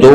2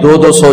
200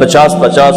50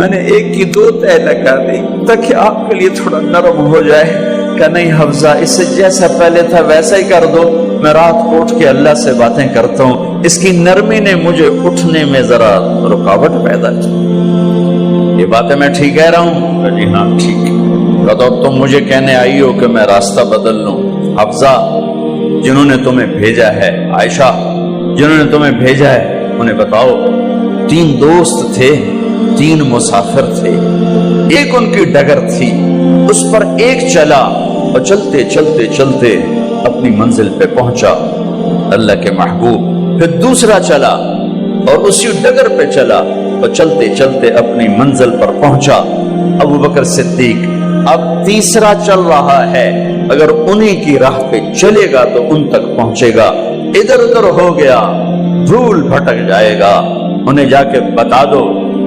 میں نے ایک کی 2 تہ لگا دی تاکہ آپ کے لیے تھوڑا نرم ہو جائے. کہ نہیں حفظہ، اس سے جیسا پہلے تھا ویسا ہی کر دو. میں رات کو اٹھ کے اللہ سے باتیں کرتا ہوں، اس کی نرمی نے مجھے اٹھنے میں ذرا رکاوٹ پیدا کی. یہ باتیں میں ٹھیک کہہ رہا ہوں؟ جی ہاں ٹھیک. تو تم مجھے کہنے آئی ہو کہ میں راستہ بدل لوں. حفظہ، جنہوں نے تمہیں بھیجا ہے، عائشہ جنہوں نے تمہیں بھیجا ہے انہیں بتاؤ. 3 دوست تھے، 3 مسافر تھے. ایک ان کی ڈگر تھی، اس پر ایک چلا اور چلتے چلتے چلتے اپنی منزل پہ پہنچا اللہ کے محبوب. پھر دوسرا چلا اور اسی ڈگر پہ چلا اور چلتے چلتے اپنی منزل پر پہنچا ابو بکر صدیق. اب تیسرا چل رہا ہے، اگر انہی کی راہ پہ چلے گا تو ان تک پہنچے گا. ادھر ادھر ہو گیا، دھول بھٹک جائے گا. انہیں جا کے بتا دو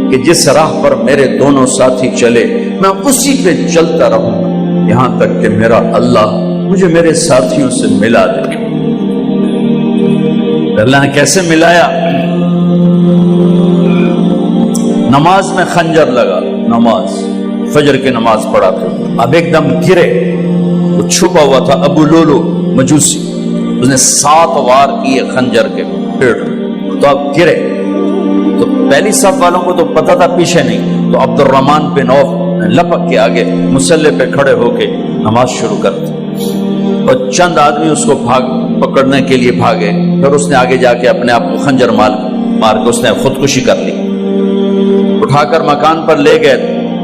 کہ جس راہ پر میرے دونوں ساتھی چلے میں اسی پہ چلتا رہوں یہاں تک کہ میرا اللہ مجھے میرے ساتھیوں سے ملا دے. اللہ نے کیسے ملایا؟ نماز میں خنجر لگا، نماز فجر کی نماز پڑھا تھا. اب ایک دم گرے، وہ چھپا ہوا تھا ابو لولو مجوسی، اس نے 7 وار کیے خنجر کے پیٹ میں. تو اب گرے تو پہلی صف والوں کو تو پتہ تھا، پیچھے نہیں. تو عبد الرحمن بن عوف لپک کے آگے مصلی پہ کھڑے ہو کے نماز شروع کر دی. اور چند آدمی اس کو پکڑنے کے لیے بھاگے. پھر اس نے آگے جا کے اپنے آپ کو خنجر مار کے اس نے خودکشی کر لی. اٹھا کر مکان پر لے گئے،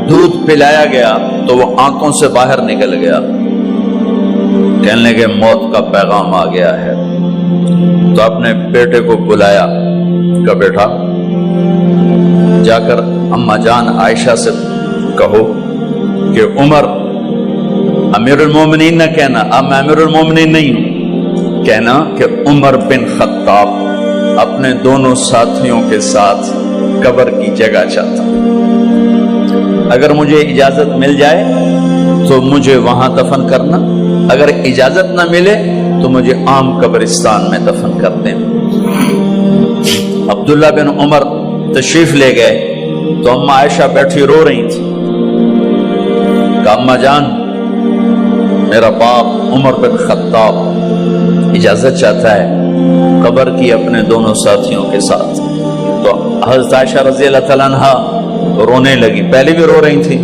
دودھ پلایا گیا تو وہ آنکھوں سے باہر نکل گیا. کہنے لگے موت کا پیغام آ گیا ہے. تو اپنے بیٹے کو بلایا کہ بیٹا جا کر اماں جان عائشہ سے کہو کہ عمر امیر المومنین نہ کہنا، اب میں امیر المومنین نہیں ہوں، کہنا کہ عمر بن خطاب اپنے دونوں ساتھیوں کے ساتھ قبر کی جگہ چاہتا. اگر مجھے اجازت مل جائے تو مجھے وہاں دفن کرنا، اگر اجازت نہ ملے تو مجھے عام قبرستان میں دفن کر دیں. عبداللہ بن عمر تشریف لے گئے تو اماں عائشہ بیٹھی رو رہی تھی. کہ اماں جان میرا باپ عمر بن خطاب اجازت چاہتا ہے قبر کی اپنے دونوں ساتھیوں کے ساتھ. تو حضرت عائشہ رضی اللہ تعالیٰ عنہا رونے لگی، پہلے بھی رو رہی تھی.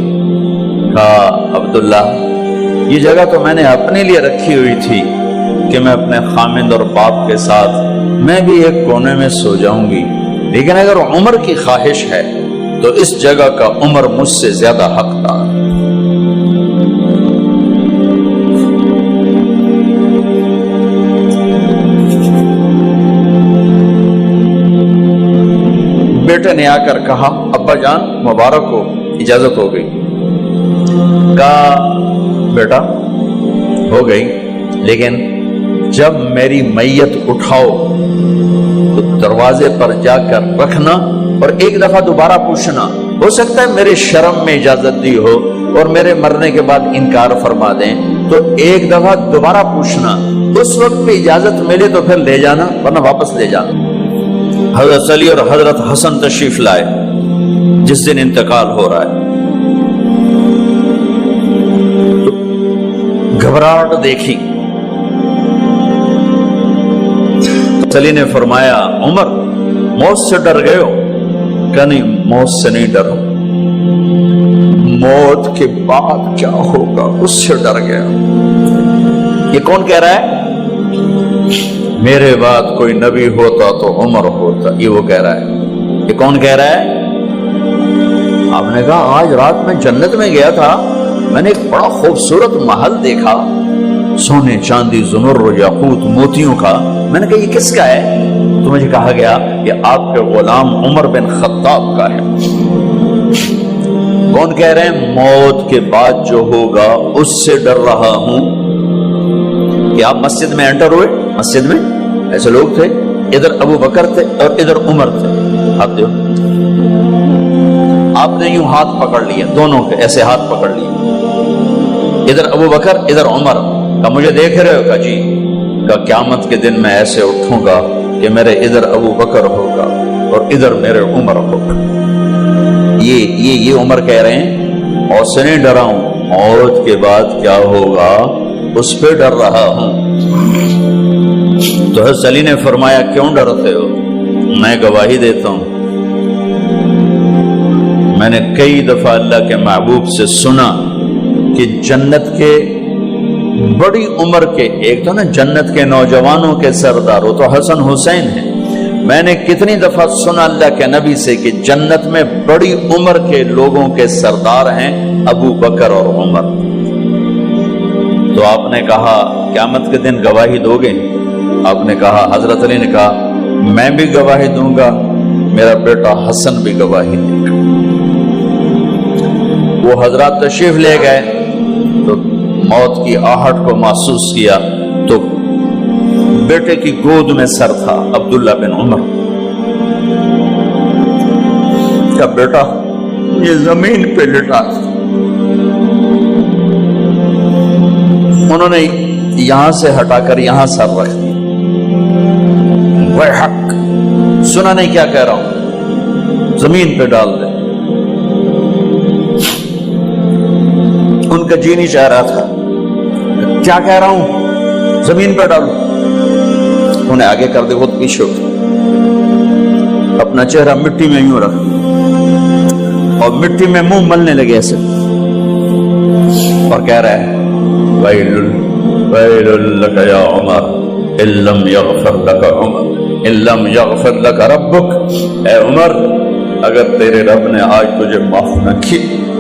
کہا عبداللہ یہ جگہ تو میں نے اپنے لیے رکھی ہوئی تھی کہ میں اپنے خامند اور باپ کے ساتھ میں بھی ایک کونے میں سو جاؤں گی، لیکن اگر عمر کی خواہش ہے تو اس جگہ کا عمر مجھ سے زیادہ حقدار. بیٹے نے آ کر کہا ابا جان مبارک ہو، اجازت ہو گئی. کہا بیٹا ہو گئی، لیکن جب میری میت اٹھاؤ تو دروازے پر جا کر رکھنا اور ایک دفعہ دوبارہ پوچھنا. ہو سکتا ہے میرے شرم میں اجازت دی ہو اور میرے مرنے کے بعد انکار فرما دیں، تو ایک دفعہ دوبارہ پوچھنا. اس وقت پہ اجازت ملے تو پھر لے جانا، ورنہ واپس لے جانا. حضرت علی اور حضرت حسن تشریف لائے جس دن انتقال ہو رہا ہے. تو گھبراہٹ دیکھی. علی نے فرمایا عمر موت سے ڈر گئے ہو؟ کہ نہیں موت سے نہیں ڈرا، موت کے بعد کیا ہوگا اس سے ڈر گیا. یہ کون کہہ رہا ہے؟ میرے بعد کوئی نبی ہوتا تو عمر ہوتا، یہ وہ کہہ رہا ہے. یہ کون کہہ رہا ہے؟ آپ نے کہا آج رات میں جنت میں گیا تھا، میں نے ایک بڑا خوبصورت محل دیکھا، سونے چاندی زمر و یاقوت موتیوں کا. میں نے کہا یہ کس کا ہے؟ تو مجھے کہا گیا کہ آپ کے غلام عمر بن خطاب کا ہے. کون کہہ رہے ہیں؟ موت کے بعد جو ہوگا اس سے ڈر رہا ہوں. کہ آپ مسجد میں انٹر ہوئے، مسجد میں ایسے لوگ تھے، ادھر ابو بکر تھے اور ادھر عمر تھے. آپ دیو آپ نے یوں ہاتھ پکڑ لیا، دونوں کے ایسے ہاتھ پکڑ لیے، ادھر ابو بکر ادھر عمر. کہ مجھے دیکھ رہے ہو؟ کہ جی. کہ قیامت کے دن میں ایسے اٹھوں گا کہ میرے ادھر ابو بکر ہوگا اور ادھر میرے عمر ہوگا. یہ عمر کہہ رہے ہیں اور سے نہیں ڈرا ہوں، موت کے بعد کیا ہوگا اس پہ ڈر رہا ہوں۔ تو حضرت علی نے فرمایا کیوں ڈرتے ہو؟ میں گواہی دیتا ہوں، میں نے کئی دفعہ اللہ کے محبوب سے سنا کہ جنت کے بڑی عمر کے، ایک تو نا جنت کے نوجوانوں کے سردار، وہ تو حسن حسین ہیں، میں نے کتنی دفعہ سنا اللہ کے نبی سے کہ جنت میں بڑی عمر کے لوگوں کے سردار ہیں ابو بکر اور عمر۔ تو آپ نے کہا قیامت کے دن گواہی دو گے؟ آپ نے کہا، حضرت علی نے کہا میں بھی گواہی دوں گا، میرا بیٹا حسن بھی گواہی دے گا۔ وہ حضرات تشریف لے گئے تو موت کی آہٹ کو محسوس کیا تو بیٹے کی گود میں سر تھا عبداللہ بن عمر کا بیٹا، یہ زمین پہ لٹا تھا۔ انہوں نے یہاں سے ہٹا کر یہاں سر رکھ دیا۔ وہ حق سنا نہیں کیا کہہ رہا ہوں، زمین پہ ڈال دے۔ ان کا جی نہیں چاہ رہا تھا، کیا کہہ رہا ہوں، زمین پہ ڈالو۔ انہیں آگے کر دے، خود پیچھے اٹھ، اپنا چہرہ مٹی میں یوں رکھ اور مٹی میں منہ ملنے لگے ایسے، اور کہہ رہا ہے ویل لک یا عمر ان لم یغفر لک عمر ان لم یغفر لک ربک، اے عمر اگر تیرے رب نے آج تجھے معاف نہ کی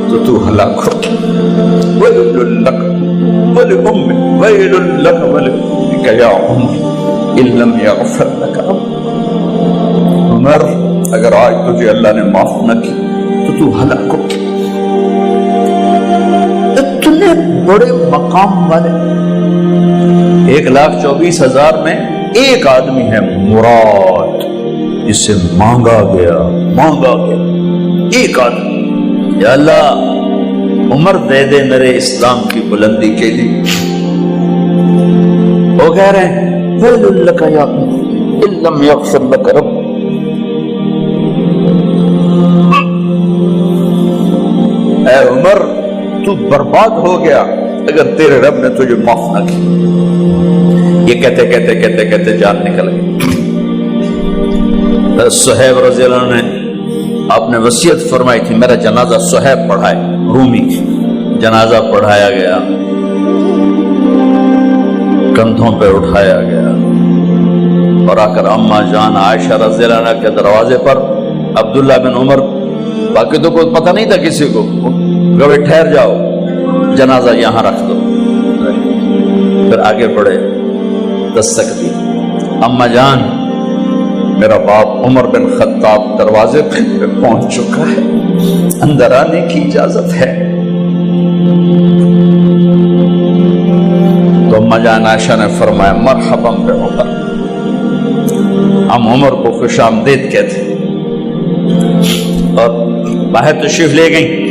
تو تو ہلاک ہو۔ ویل لک ولأمک ویل لک ولأمک یا عمر ان لم یغفر لک ربک، عمر اگر آج تجھے اللہ نے معاف نہ کی تو تو ہلاک ہو۔ اتنے بڑے مقام والے 1,24,000 میں ایک آدمی ہے مراد، جسے مانگا گیا ایک آدمی، یا اللہ عمر دے دے میرے اسلام کی بلندی کے لیے۔ وہ کہہ رہے ہیں ویل لک یا عمر ان لم یغفر لک رب، اے عمر تو برباد ہو گیا اگر تیرے رب نے تجھے معاف نہ کی۔ یہ کہتے کہتے کہتے کہتے جان نکل گئی۔ صہیب رضی اللہ عنہ نے آپ نے وصیت فرمائی تھی میرا جنازہ صہیب پڑھائے، رومی جنازہ پڑھایا گیا، کندھوں پہ اٹھایا گیا، اور آ کر اماں جان عائشہ رضی اللہ عنہ کے دروازے پر عبداللہ بن عمر، باقی تو کوئی پتہ نہیں تھا کسی کو، کبھی ٹھہر جاؤ جنازہ یہاں رکھ دو، پھر آگے بڑھے، دستک دی، اماں جان میرا باپ عمر بن خطاب دروازے پہ پہنچ چکا ہے، اندر آنے کی اجازت ہے۔ تو اماں جان عائشہ نے فرمایا مرحبا بعمر، ہم عمر کو خوش آمدید کہتے، اور باہر تشریف لے گئیں۔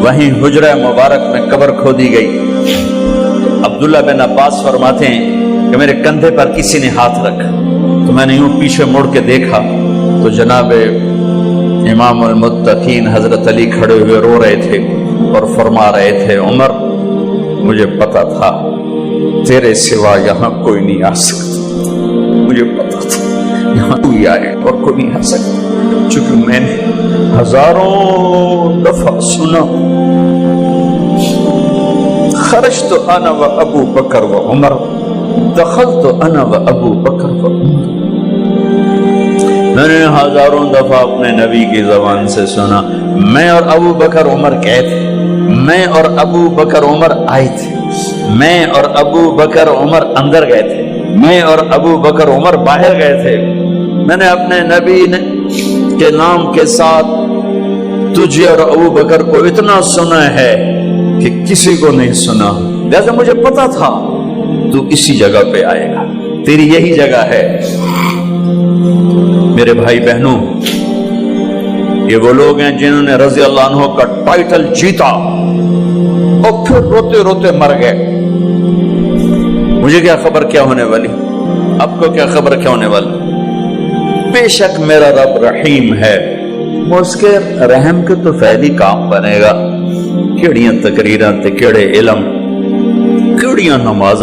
وہیں حجرہ مبارک میں قبر کھودی گئی۔ عبداللہ بن عباس فرماتے ہیں کہ میرے کندھے پر کسی نے ہاتھ رکھا تو میں نے یوں پیچھے مڑ کے دیکھا تو جناب امام المتقین حضرت علی کھڑے ہوئے رو رہے تھے اور فرما رہے تھے عمر مجھے پتا تھا تیرے سوا یہاں کوئی نہیں آ سکتا، مجھے پتا تھا یہاں کوئی آئے اور کوئی نہیں آ سکتا، چونکہ میں نے ہزاروں دفعہ سنا خرجت انا و ابو بکر و عمر دخلت انا و ابو بکر و عمر، میں نے ہزاروں دفعہ اپنے نبی کی زبان سے سنا میں اور ابو بکر عمر گئے تھے، میں اور ابو بکر عمر آئے تھے، میں اور ابو بکر عمر اندر گئے تھے، میں اور ابو بکر عمر باہر گئے تھے، میں نے اپنے نبی کے نام کے ساتھ تجھے اور ابو بکر کو اتنا سنا ہے کہ کسی کو نہیں سنا، لہذا مجھے پتا تھا تو اسی جگہ پہ آئے گا، تیری یہی جگہ ہے۔ میرے بھائی بہنوں، یہ وہ لوگ ہیں جنہوں نے رضی اللہ عنہ کا ٹائٹل جیتا اور پھر روتے روتے مر گئے۔ مجھے کیا خبر کیا ہونے والی، آپ کو کیا خبر کیا ہونے والی؟ بے شک میرا رب رحیم ہے، اس کے رحم کے تو فیلی کام بنے گا، کیڑیاں تقریراں تے کیڑے علم، کیڑیاں نمازاں